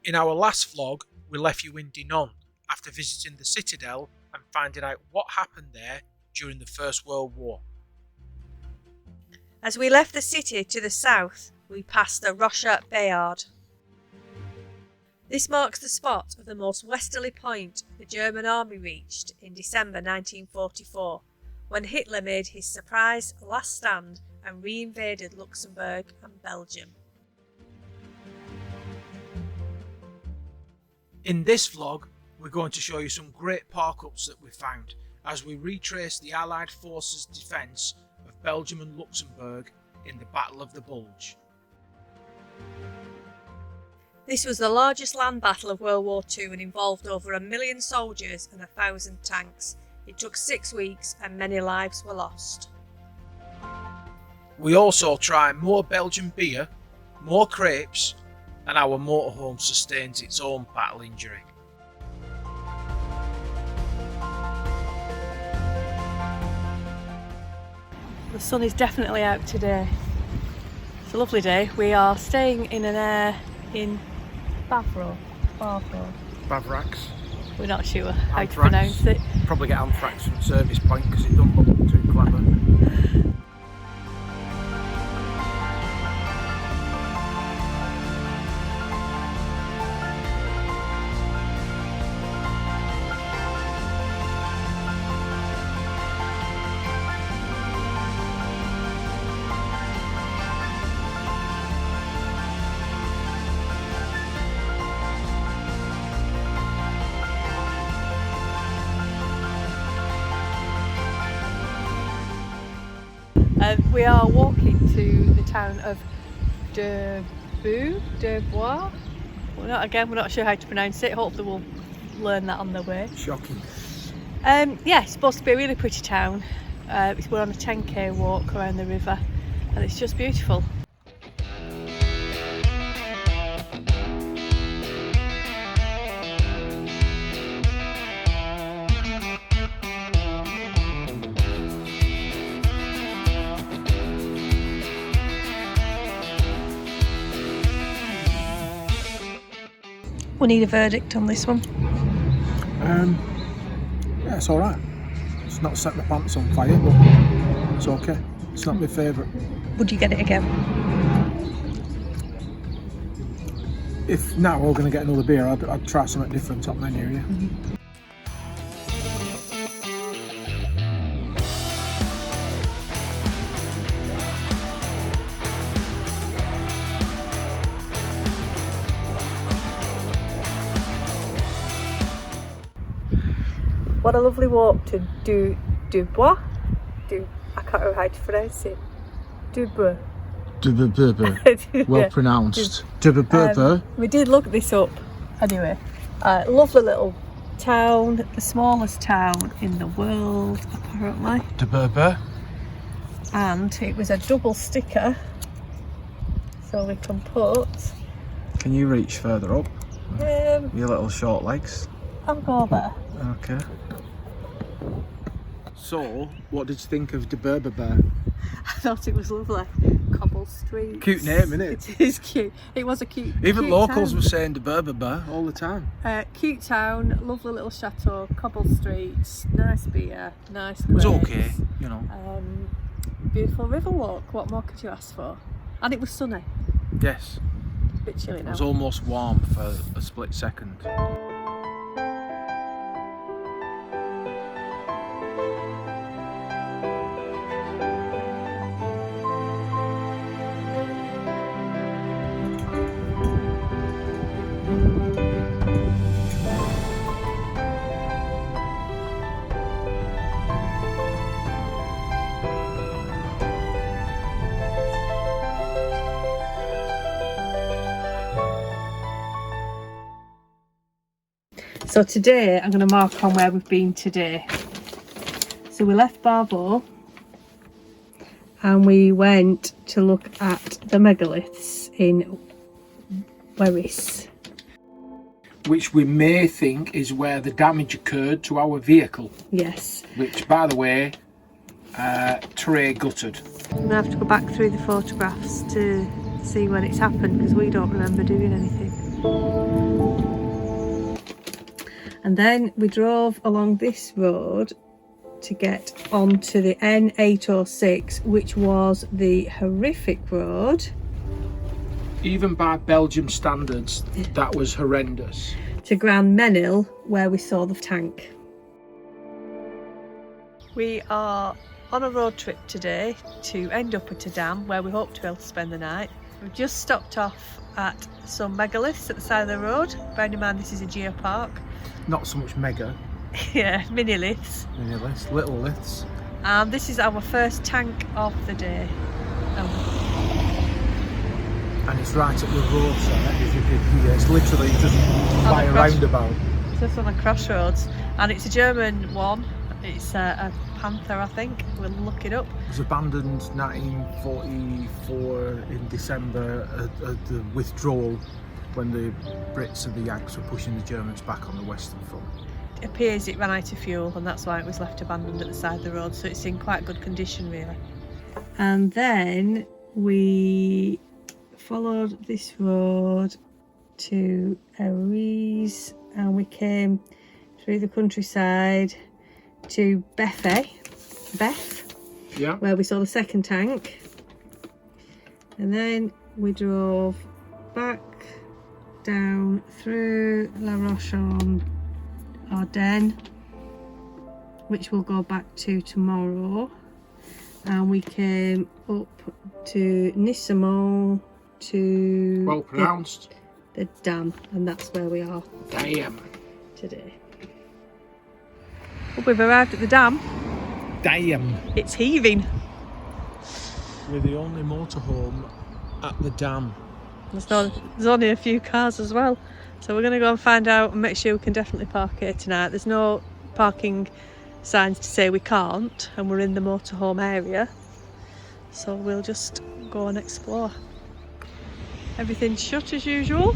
In our last vlog, we left you in Dinant after visiting the citadel and finding out what happened there during the First World War. As we left the city to the south, we passed the Rocher Bayard. This marks the spot of the most westerly point the German army reached in December 1944, when Hitler made his surprise last stand and re-invaded Luxembourg and Belgium. In this vlog, we're going to show you some great park-ups that we found as we retrace the Allied forces' defence of Belgium and Luxembourg in the Battle of the Bulge. This was the largest land battle of World War II and involved over 1 million soldiers and 1,000 tanks. It took 6 weeks and many lives were lost. We also try more Belgian beer, more crepes, and our motorhome sustains its own battle injury. The sun is definitely out today. It's a lovely day. We are staying in an air in Bavro. Bavrax. We're not sure how Anthrax. to pronounce it. Probably get anthrax from service point because it don't look too clever. We are walking to the town of Debois. We're not sure how to pronounce it. Hopefully we'll learn that on the way. Shocking. Yeah, it's supposed to be a really pretty town. We're on a 10k walk around the river and it's just beautiful. We need a verdict on this one. Yeah, it's alright. It's not set my pants on fire, but it's okay. It's not my favourite. Would you get it again? If now we're going to get another beer, I'd try something different top menu, yeah. Mm-hmm. What a lovely walk to Dubois. I can't remember how to pronounce it. Dubois. Well pronounced. We did look this up. Anyway, lovely little town, the smallest town in the world apparently. And it was a double sticker, so we can put. Can you reach further up? Your little short legs. I'll go there. Okay. So, what did you think of De Bear? I thought it was lovely. Cobble streets. Cute name, isn't it? It is cute. It was a cute. Even cute locals town. were saying De Bear all the time. Cute town, lovely little chateau, cobble streets, nice beer, nice. It was grapes, okay, you know. Beautiful river walk. What more could you ask for? And it was sunny. Yes. It's a bit chilly now. It was almost warm for a split second. So today I'm going to mark on where we've been today. So we left Barbeau and we went to look at the megaliths in Waris. Which we may think is where the damage occurred to our vehicle. Yes. Which, by the way, Trey gutted. I'm going to have to go back through the photographs to see when it's happened because we don't remember doing anything. And then we drove along this road to get onto the N806, which was the horrific road. Even by Belgium standards, that was horrendous. To Grand Menil, where we saw the tank. We are on a road trip today to end up at Dinant, where we hope to be able to spend the night. We've just stopped off at some megaliths at the side of the road. Bearing in mind this is a geopark. Not so much mega. Yeah, mini liths. Mini liths, little liths. And this is our first tank of the day. And it's right at the roadside, as you can hear. It's literally just by a roundabout. It's just on the crossroads. And it's a German one. It's a Panther, I think. We'll look it up. It was abandoned 1944 in December at the withdrawal when the Brits and the Yanks were pushing the Germans back on the Western Front. It appears it ran out of fuel and that's why it was left abandoned at the side of the road, so it's in quite good condition really. And then we followed this road to Ardennes and we came through the countryside to Beth, Yeah. where we saw the second tank, and then we drove back down through La Roche on Ardennes, which we'll go back to tomorrow, and we came up to Nissemont to Well pronounced. the dam, and that's where we are Damn. today. Well, we've arrived at the dam. Damn! It's heaving. We're the only motorhome at the dam. There's only a few cars as well, so we're going to go and find out and make sure we can definitely park here tonight. There's no parking signs to say we can't, and we're in the motorhome area, so we'll just go and explore. Everything's shut as usual.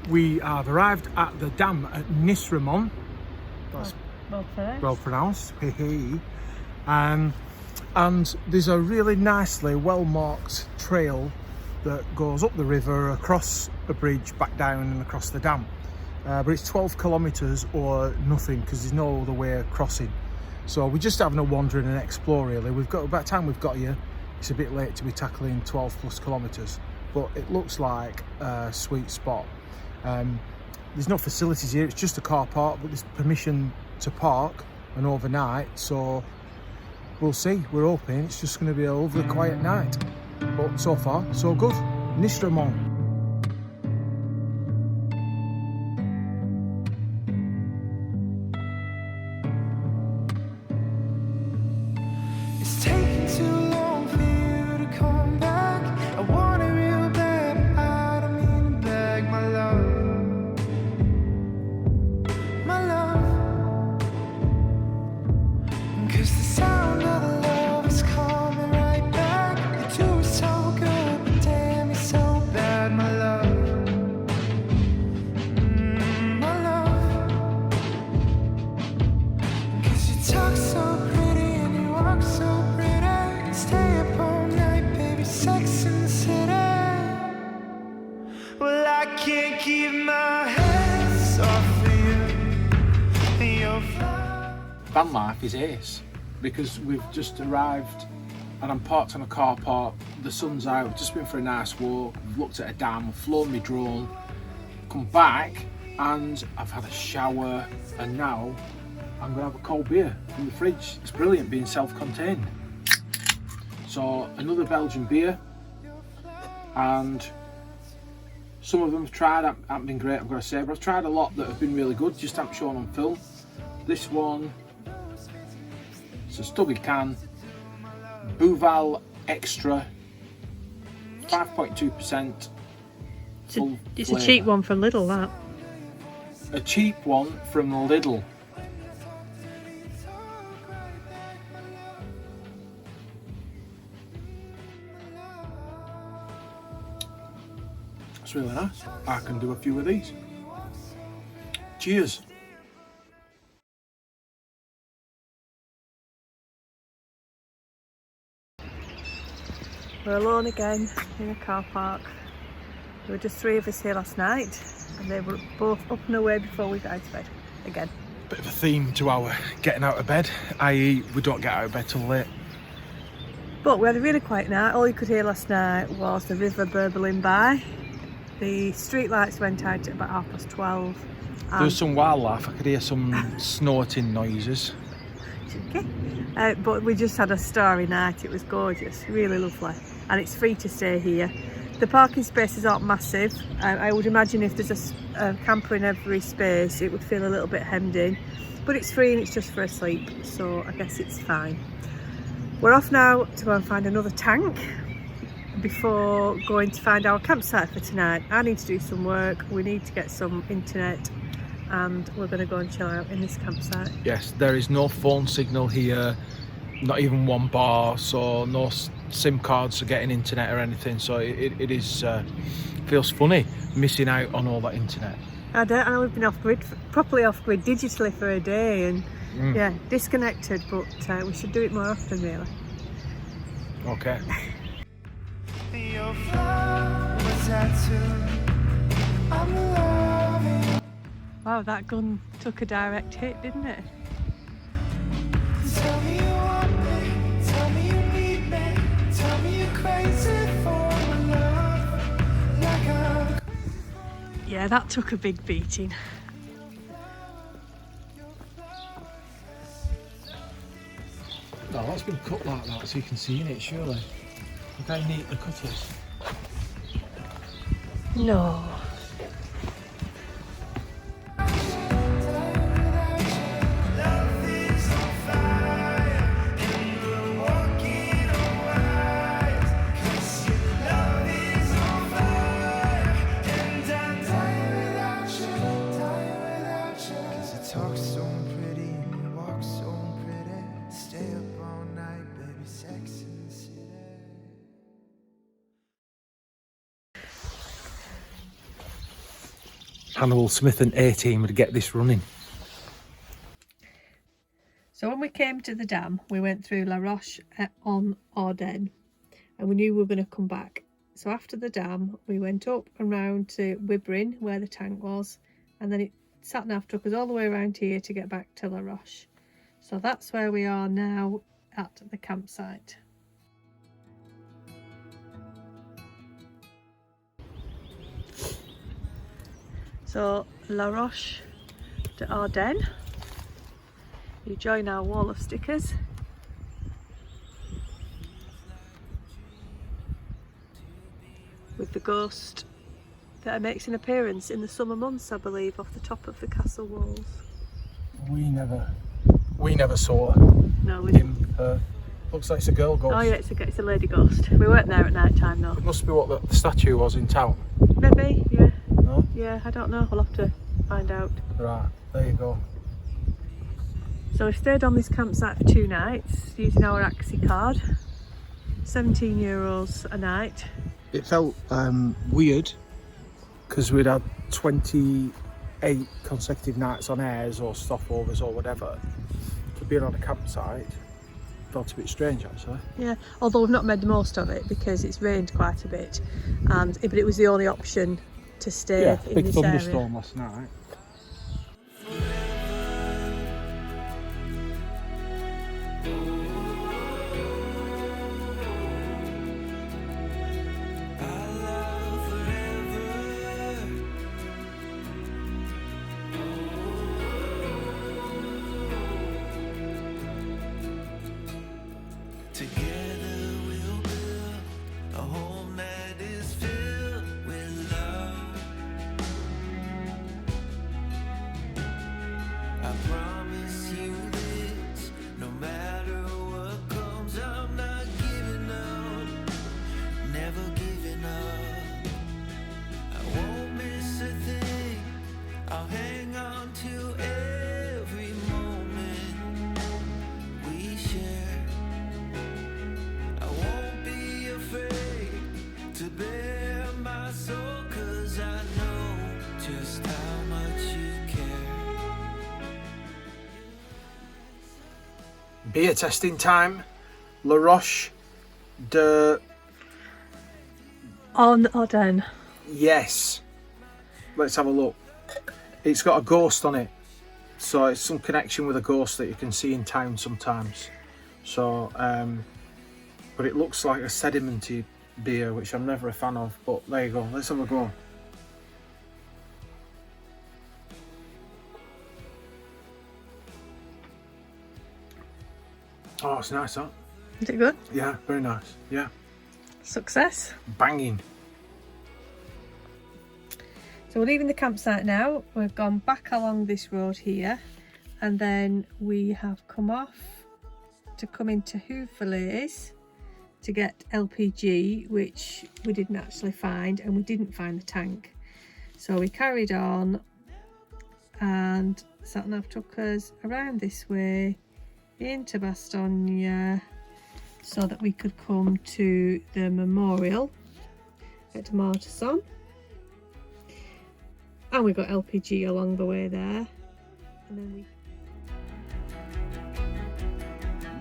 We have arrived at the dam at Nissemont. That's well pronounced. Hey, hey. And there's a really nicely well marked trail that goes up the river, across a bridge, back down and across the dam. But it's 12 kilometres or nothing because there's no other way of crossing. So we're just having a wander and an explore really. By the time we've got here, it's a bit late to be tackling 12 plus kilometres, but it looks like a sweet spot. There's no facilities here, it's just a car park, but there's permission to park and overnight, so we'll see. We're hoping it's just going to be a lovely quiet night, but so far so good. Nissemont. It's taking too long for you to come back. I want it real bad, but I don't mean to beg, my love. My love. 'Cause the sound of the love is coming right back. You do it so good, but damn, you're so bad. van life is ace, because we've just arrived and I'm parked on a car park, the sun's out, we've just been for a nice walk, we've looked at a dam, we've flown my drone, come back and I've had a shower, and now I'm gonna have a cold beer from the fridge. It's brilliant being self-contained. So another Belgian beer, and some of them I've tried haven't been great, I've got to say, but I've tried a lot that have been really good, just haven't shown on film. This one, it's a stubby can, Bouval Extra, 5.2%. It's a cheap one from Lidl, that. A cheap one from Lidl. It's really nice. I can do a few of these. Cheers. We're alone again in a car park. There were just 3 of us here last night, and they were both up and away before we got out of bed again. Bit of a theme to our getting out of bed, i.e. we don't get out of bed till late. But we had a really quiet night. All you could hear last night was the river burbling by. The street lights went out at about 12:30. There was some wildlife, I could hear some snorting noises. Okay. But we just had a starry night. It was gorgeous, really lovely, and it's free to stay here. The parking spaces aren't massive. I would imagine if there's a camper in every space it would feel a little bit hemmed in, but it's free and it's just for a sleep, so I guess it's fine. We're off now to go and find another tank before going to find our campsite for tonight. I need to do some work, we need to get some internet, and we're going to go and chill out in this campsite. Yes, there is no phone signal here, not even one bar, so no SIM cards for getting internet or anything, so it is feels funny missing out on all that internet. I know we've been off grid, properly off grid digitally for a day, and yeah, disconnected, but we should do it more often really. Okay. Your flower tattoo, I'm loving. Wow, that gun took a direct hit, didn't it? Tell me you want me, tell me you need me, tell me you're crazy for my love, like I'm. Yeah, that took a big beating. No, that's been cut like that so you can see in it, surely. Look how neat the cut is. No. Hannibal Smith and A-Team would get this running. So when we came to the dam, we went through La Roche on Ardennes, and we knew we were going to come back. So after the dam, we went up and round to Wibrin, where the tank was, and then it sat-nav took us all the way around here to get back to La Roche. So that's where we are now at the campsite. So La Roche de Ardennes. You join our wall of stickers. With the ghost that makes an appearance in the summer months, I believe, off the top of the castle walls. We never saw No, we didn't. him. Looks like it's a girl ghost. Oh yeah, it's a lady ghost. We weren't there at night time though. It must be what the statue was in town. Maybe, yeah. No? Yeah, I don't know. We'll have to find out. Right, there you go. So we stayed on this campsite for 2 nights using our Axi card. €17 a night. It felt weird because we'd had 28 consecutive nights on airs or stopovers or whatever. To be on a campsite felt a bit strange actually. Yeah, although we've not made the most of it because it's rained quite a bit, but it was the only option to stay in big this thunderstorm area. last night. to bare my soul, 'cause I know just how much you care. Beer testing time. La Roche de... On Ardennes. Yes. Let's have a look. It's got a ghost on it. So it's some connection with a ghost that you can see in town sometimes. So, but it looks like a sedimenty beer, which I'm never a fan of. But there you go. Let's have a go. Oh, it's nice, that. Is it good? Yeah, very nice. Yeah. Success. Banging. So we're leaving the campsite now. We've gone back along this road here, and then we have come off to come into Houffaliers to get LPG, which we didn't actually find, and we didn't find the tank. So we carried on, and sat-nav took us around this way into Bastogne so that we could come to the memorial at Motorhome. And we got LPG along the way there. And then we...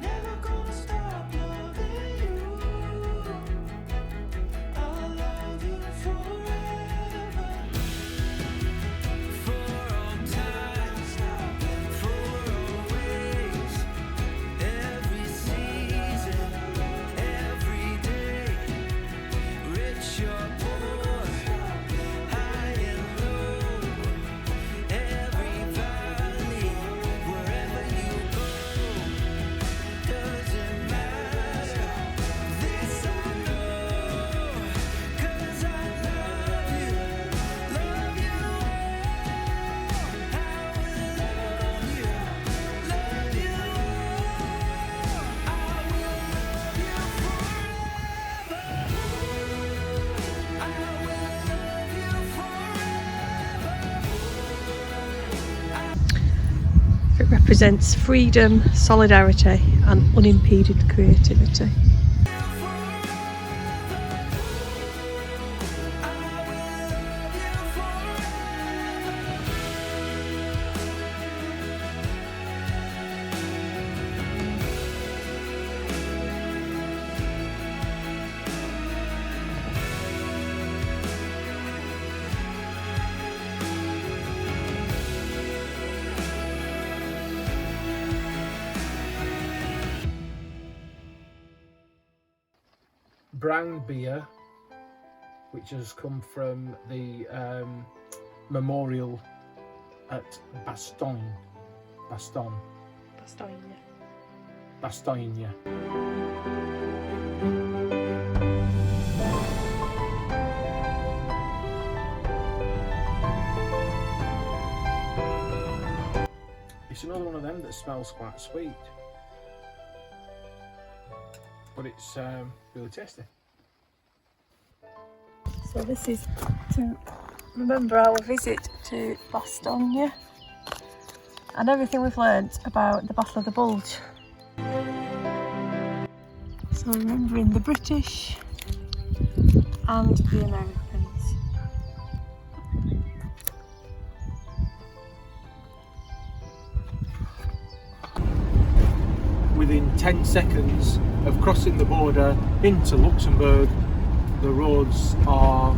Never gonna stop loving you. I'll love you forever. For all time, for always. Every season, every day. Rich or poor, high and low. Every valley, wherever you go, doesn't matter. This I know, 'cause I love you all. I will love you It represents freedom, solidarity and unimpeded creativity. Brown beer, which has come from the memorial at Bastogne. Bastogne. It's another one of them that smells quite sweet, but it's really tasty. So this is to remember our visit to Bastogne and everything we've learnt about the Battle of the Bulge. So remembering the British and the Americans. Within 10 seconds of crossing the border into Luxembourg, the roads are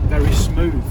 very smooth.